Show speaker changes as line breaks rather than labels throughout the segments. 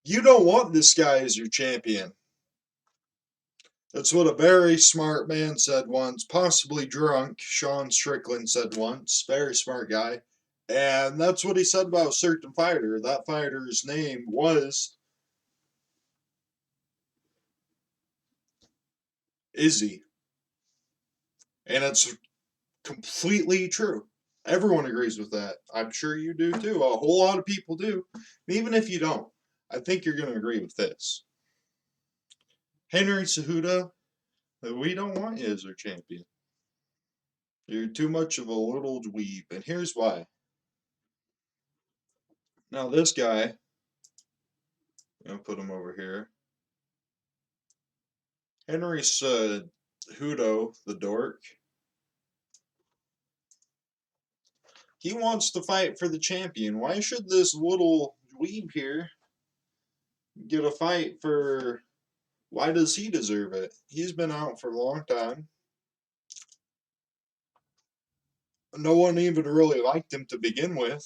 You don't want this guy as your champion. That's what a very smart man said once, possibly drunk. Sean Strickland said once. Very smart guy. And that's what he said about a certain fighter. That fighter's name was Izzy. And it's completely true. Everyone agrees with that. I'm sure you do too. A whole lot of people do. Even if you don't, I think you're going to agree with this. Henry Cejudo, we don't want you as our champion. You're too much of a little dweeb, and here's why. Now, this guy, I'm going to put him over here. Henry Cejudo, the dork, he wants to fight for the champion. Why should this little dweeb here get a fight for. Why does he deserve it? He's been out for a long time. No one even really liked him to begin with.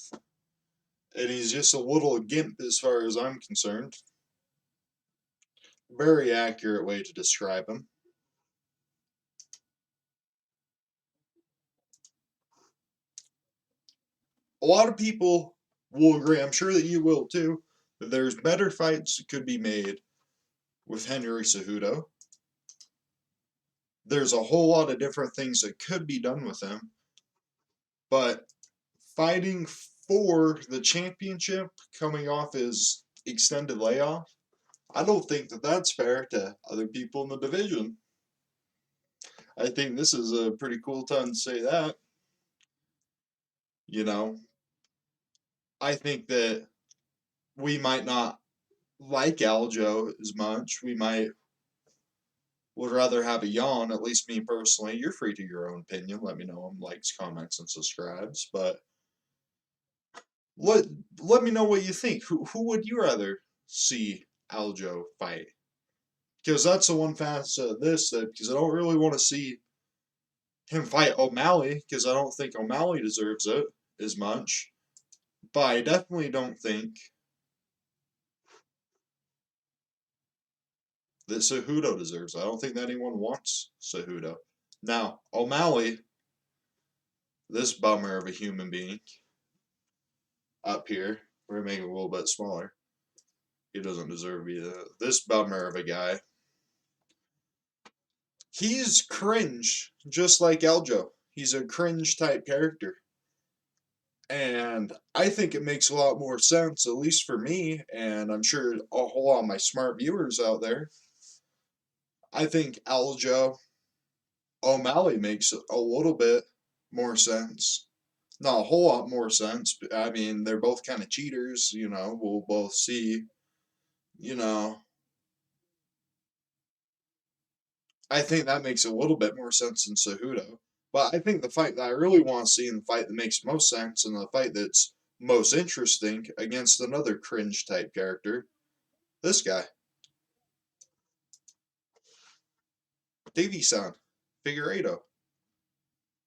And he's just a little gimp as far as I'm concerned. Very accurate way to describe him. A lot of people will agree, I'm sure that you will too, that there's better fights that could be made with Henry Cejudo. There's a whole lot of different things that could be done with him. But fighting for the championship coming off his extended layoff, I don't think that that's fair to other people in the division. I think this is a pretty cool time to say that. You know, I think that we might not like Aljo as much. We might would rather have a yawn, at least me personally. You're free to your own opinion. Let me know in likes, comments, and subscribes. But let let me know what you think. Who would you rather see Aljo fight? Because that's the one facet of this that because I don't really want to see him fight O'Malley because I don't think O'Malley deserves it as much. But I definitely don't think that Cejudo deserves it. I don't think that anyone wants Cejudo. Now, O'Malley, this bummer of a human being, up here, we're gonna make it a little bit smaller. He doesn't deserve to be this bummer of a guy. He's cringe, just like Eljo. He's a cringe type character. And I think it makes a lot more sense, at least for me, and I'm sure a whole lot of my smart viewers out there. I think Aljo O'Malley makes a little bit more sense. Not a whole lot more sense. I mean, they're both kind of cheaters, we'll both see, you know. I think that makes a little bit more sense than Cejudo. But I think the fight that I really want to see and the fight that makes most sense and the fight that's most interesting against another cringe type character, this guy, Deiveson, Figueiredo.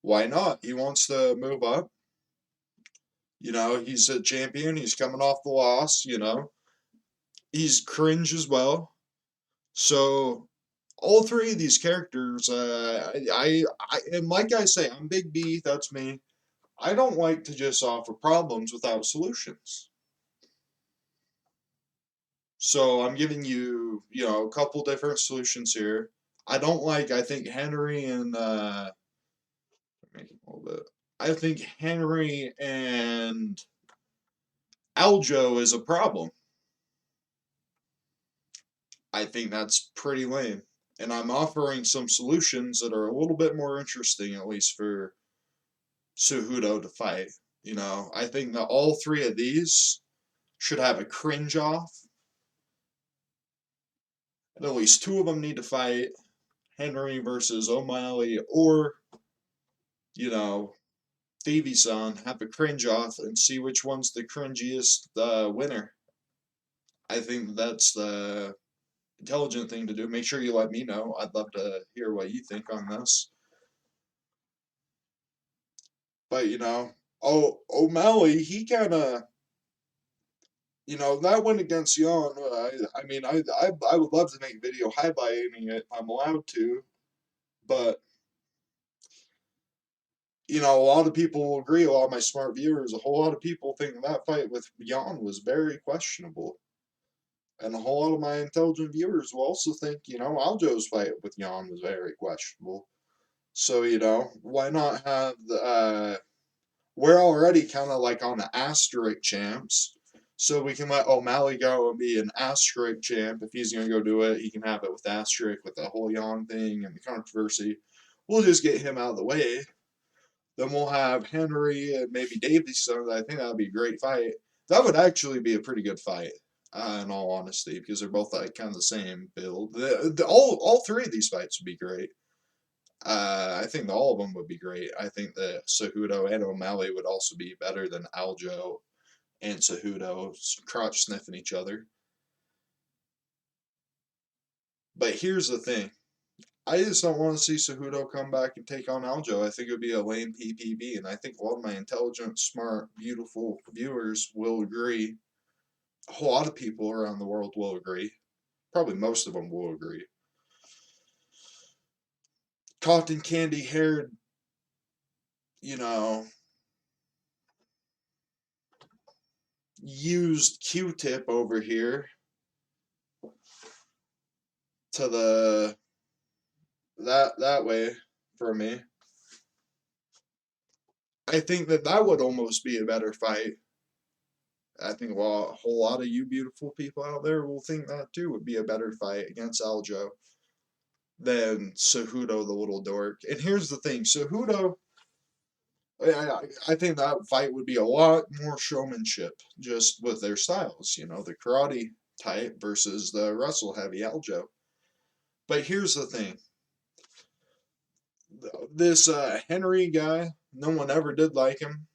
Why not? He wants to move up. He's a champion. He's coming off the loss. He's cringe as well. So all three of these characters, and like I say, I'm Big B. That's me. I don't like to just offer problems without solutions. So I'm giving you, a couple different solutions here. I think Henry and a little bit. I think Henry and Aljo is a problem. I think that's pretty lame. And I'm offering some solutions that are a little bit more interesting, at least for Cejudo to fight. I think that all three of these should have a cringe off. And at least two of them need to fight Henry versus O'Malley or, you know, Deiveson, have a cringe off and see which one's the cringiest winner. I think that's the intelligent thing to do. Make sure you let me know. I'd love to hear what you think on this. But O'Malley, he kind of That went against Yon. I mean, I would love to make a video highlighting it if I'm allowed to, but a lot of people will agree. A lot of my smart viewers, a whole lot of people think that fight with Yon was very questionable, and a whole lot of my intelligent viewers will also think, Aljo's fight with Yon was very questionable. So why not have the? We're already kind of like on the asterisk champs. So we can let O'Malley go and be an asterisk champ. If he's going to go do it, he can have it with asterisk with the whole Yon thing and the controversy. We'll just get him out of the way. Then we'll have Henry and maybe Deiveson. I think that would be a great fight. That would actually be a pretty good fight, in all honesty, because they're both like kind of the same build. All three of these fights would be great. I think all of them would be great. I think that Cejudo and O'Malley would also be better than Aljo and Cejudo crotch sniffing each other. But here's the thing. I just don't want to see Cejudo come back and take on Aljo. I think it would be a lame PPV, and I think a lot of my intelligent, smart, beautiful viewers will agree. A whole lot of people around the world will agree. Probably most of them will agree. Cotton candy haired, you know, used Q-tip over here to the that way for me. I think that would almost be a better fight. I think a whole lot of you beautiful people out there will think that too would be a better fight against Aljo than Cejudo the little dork. And here's the thing, Cejudo, I think that fight would be a lot more showmanship just with their styles, the karate type versus the wrestle heavy Aljo. But here's the thing, this Henry guy, no one ever did like him.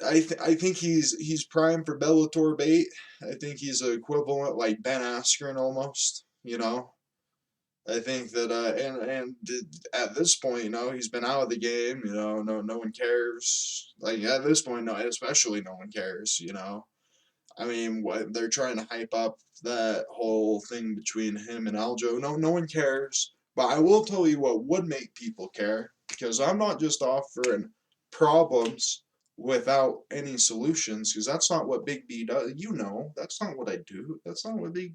I think he's prime for Bellator bait. I think he's an equivalent like Ben Askren almost. I think that and at this point, he's been out of the game. No one cares. Like at this point, no, especially no one cares. I mean, what they're trying to hype up that whole thing between him and Aljo. No one cares. But I will tell you what would make people care, because I'm not just offering problems without any solutions, because that's not what Big B does. That's not what I do. That's not what Big.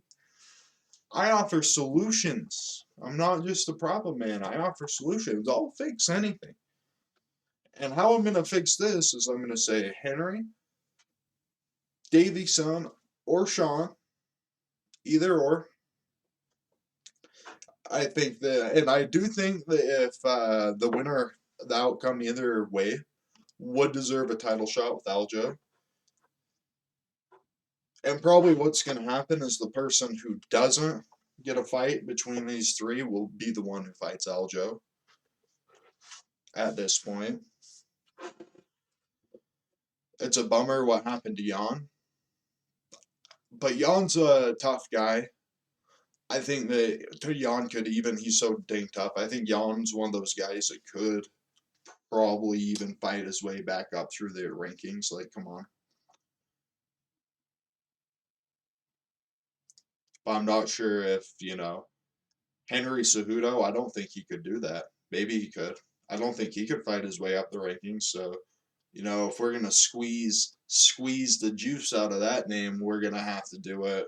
I offer solutions. I'm not just a problem man. I offer solutions. I'll fix anything. And how I'm gonna fix this is I'm gonna say Henry, Deiveson, or Sean, either or. I think that, and I do think that if the winner, the outcome either way, would deserve a title shot with Aljo. And probably what's going to happen is the person who doesn't get a fight between these three will be the one who fights Aljo at this point. It's a bummer what happened to Jan. But Jan's a tough guy. I think that Jan could even, he's so dang tough. I think Jan's one of those guys that could probably even fight his way back up through the rankings. Like, come on. But I'm not sure if, Henry Cejudo, I don't think he could do that. Maybe he could. I don't think he could fight his way up the rankings. So, if we're gonna squeeze the juice out of that name, we're gonna have to do it.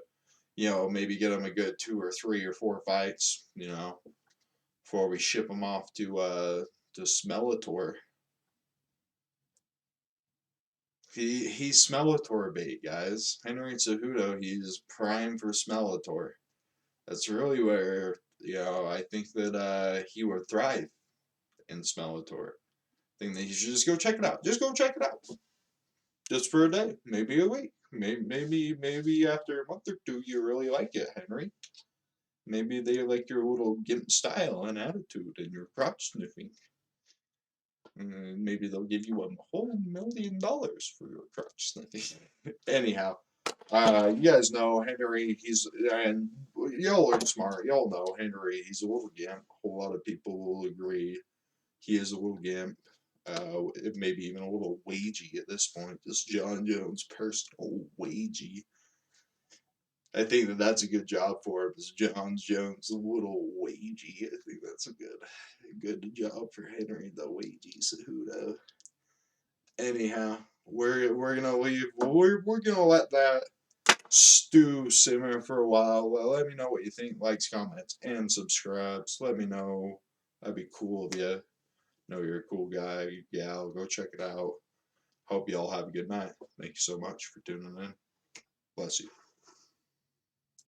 Maybe get him a good 2 or 3 or 4 fights. Before we ship him off to Smellitor. He's Smellitor bait, guys. Henry Cejudo, he's prime for Smellitor. That's really where I think that he would thrive in Smellitor. I think that you should just go check it out. Just go check it out. Just for a day, maybe a week, maybe after a month or two, you really like it, Henry. Maybe they like your little gimp style and attitude and your crotch sniffing. Maybe they'll give you $1,000,000 for your crotch sniffing. Anyhow, you guys know Henry. And y'all are smart. Y'all know Henry. He's a little gimp. A whole lot of people will agree he is a little gimp. maybe even a little wagey at this point. Just John Jones' personal wagey. I think that that's a good job for him. Is John Jones a little wagey? I think that's a good job for Henry the Wagey Cejudo. Anyhow, we're gonna leave. We're gonna let that stew simmer for a while. Well, let me know what you think. Likes, comments, and subscribes. Let me know. That'd be cool of you. Know you're a cool guy, gal. Go check it out. Hope you all have a good night. Thank you so much for tuning in. Bless you.